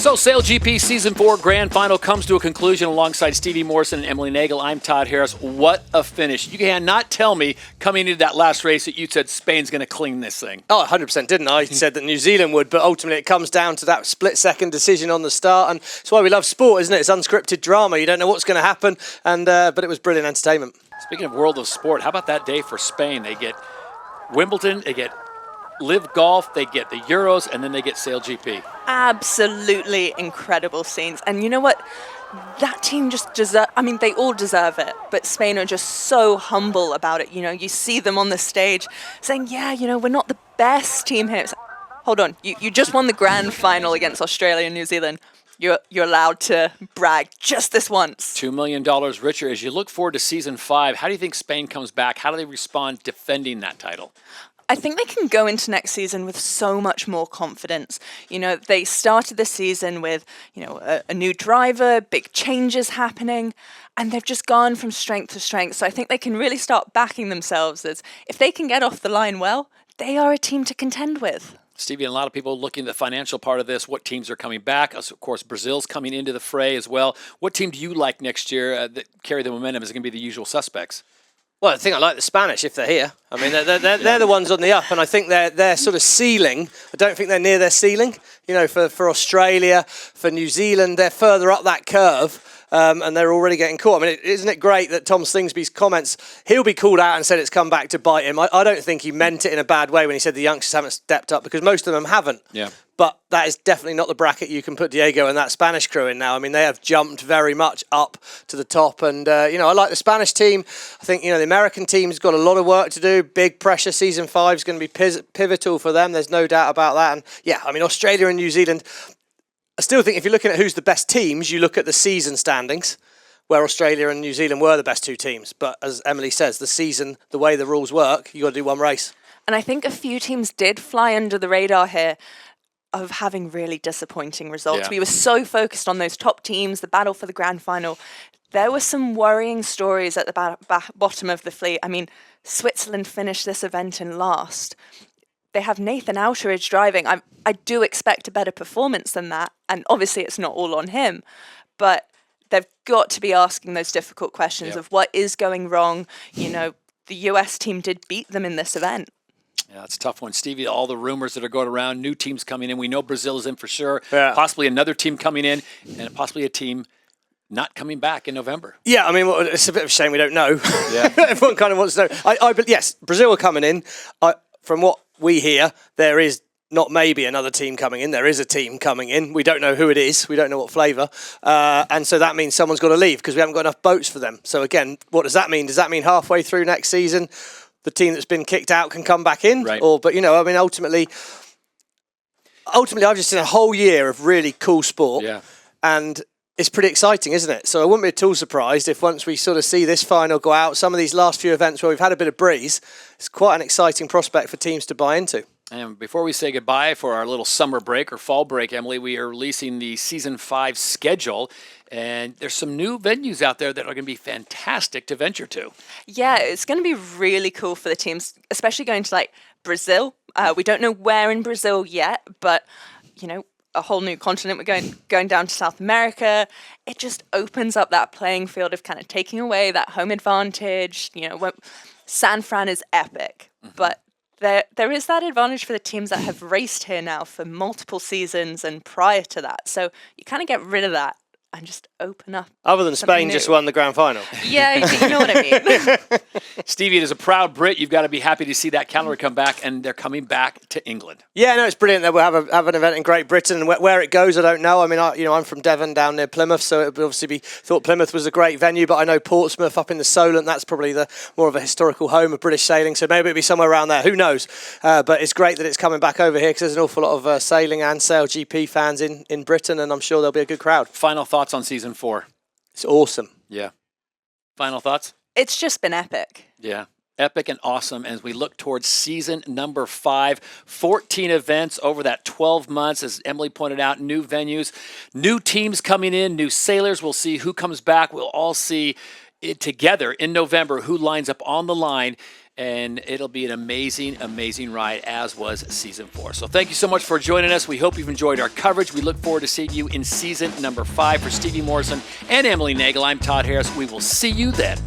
So SailGP Season 4 Grand Final comes to a conclusion alongside Stevie Morrison and Emily Nagel. I'm Todd Harris. What a finish. You cannot tell me coming into that last race that you said Spain's going to clean this thing. Oh, 100% didn't I? Said that New Zealand would, but ultimately it comes down to that split-second decision on the start, and it's why we love sport, isn't it? It's unscripted drama. You don't know what's going to happen, and but it was brilliant entertainment. Speaking of world of sport, how about that day for Spain? They get Wimbledon, they get Live Golf, they get the Euros, and then they get SailGP. Absolutely incredible scenes. And you know what? That team just deserve, I mean, they all deserve it, but Spain are just so humble about it. You know, you see them on the stage saying, yeah, you know, we're not the best team here. It's like, hold on, you just won the grand final against Australia and New Zealand. You're allowed to brag just this once. $2 million richer. As you look forward to Season 5, how do you think Spain comes back? How do they respond defending that title? I think they can go into next season with so much more confidence. You know, they started the season with, you know, a new driver, big changes happening, and they've just gone from strength to strength. So I think they can really start backing themselves as if they can get off the line well, they are a team to contend with. Stevie, and a lot of people looking at the financial part of this, what teams are coming back. Of course, Brazil's coming into the fray as well. What team do you like next year that carry the momentum? Is it going to be the usual suspects? Well, I think I like the Spanish if they're here. I mean, they're the ones on the up, and I think their sort of ceiling, I don't think they're near their ceiling. You know, for Australia, for New Zealand, they're further up that curve, and they're already getting caught. I mean, isn't it great that Tom Slingsby's comments, he'll be called out and said it's come back to bite him. I don't think he meant it in a bad way when he said the youngsters haven't stepped up, because most of them haven't. Yeah. But that is definitely not the bracket you can put Diego and that Spanish crew in now. I mean, they have jumped very much up to the top. And, you know, I like the Spanish team. I think, you know, the American team's got a lot of work to do. Big pressure. Season 5 is going to be pivotal for them. There's no doubt about that. And, yeah, I mean, Australia and New Zealand, I still think if you're looking at who's the best teams, you look at the season standings, where Australia and New Zealand were the best two teams. But as Emily says, the season, the way the rules work, you got to do one race. And I think a few teams did fly under the radar here of having really disappointing results. Yeah. We were so focused on those top teams, the battle for the grand final. There were some worrying stories at the bottom of the fleet. I mean, Switzerland finished this event in last. They have Nathan Outeridge driving. I do expect a better performance than that, and obviously it's not all on him, but they've got to be asking those difficult questions of what is going wrong. You know, the US team did beat them in this event. Yeah, it's a tough one. Stevie, all the rumors that are going around, new teams coming in. We know Brazil is in for sure. Yeah. Possibly another team coming in, and possibly a team not coming back in November. Yeah, I mean, it's a bit of a shame we don't know. Yeah. Everyone kind of wants to know. Yes, Brazil are coming in. From what we hear, there is not maybe another team coming in. There is a team coming in. We don't know who it is. We don't know what flavour. And so that means someone's got to leave because we haven't got enough boats for them. So again, what does that mean? Does that mean halfway through next season, the team that's been kicked out can come back in? Right. But, you know, I mean, ultimately, I've just seen a whole year of really cool sport. Yeah. And it's pretty exciting, isn't it? So I wouldn't be at all surprised if once we sort of see this final go out, some of these last few events where we've had a bit of breeze, it's quite an exciting prospect for teams to buy into. And before we say goodbye for our little summer break or fall break, Emily, we are releasing the Season 5 schedule. And there's some new venues out there that are going to be fantastic to venture to. Yeah, it's going to be really cool for the teams, especially going to like Brazil. We don't know where in Brazil yet, but, you know, a whole new continent. We're going down to South America. It just opens up that playing field of kind of taking away that home advantage. You know, San Fran is epic, but there is that advantage for the teams that have raced here now for multiple seasons and prior to that. So you kind of get rid of that and just open up. Other than Spain just won the grand final. Yeah, you know what I mean. Stevie, as a proud Brit, you've got to be happy to see that calendar come back, and they're coming back to England. Yeah, no, it's brilliant that we'll have an event in Great Britain. And where it goes, I don't know. I mean, I'm from Devon down near Plymouth, so it would obviously be thought Plymouth was a great venue, but I know Portsmouth up in the Solent, that's probably the more of a historical home of British sailing, so maybe it'll be somewhere around there. Who knows? But it's great that it's coming back over here because there's an awful lot of sailing and SailGP fans in Britain, and I'm sure there'll be a good crowd. Final thoughts on Season 4? It's awesome. Yeah. Final thoughts? It's just been epic. Yeah. Epic and awesome as we look towards season number 5. 14 events over that 12 months. As Emily pointed out, new venues, new teams coming in, new sailors. We'll see who comes back. We'll all see it together in November, who lines up on the line. and it'll be an amazing, amazing ride, as was season 4. So thank you so much for joining us. We hope you've enjoyed our coverage. We look forward to seeing you in season number 5. For Stevie Morrison and Emily Nagel, I'm Todd Harris. We will see you then.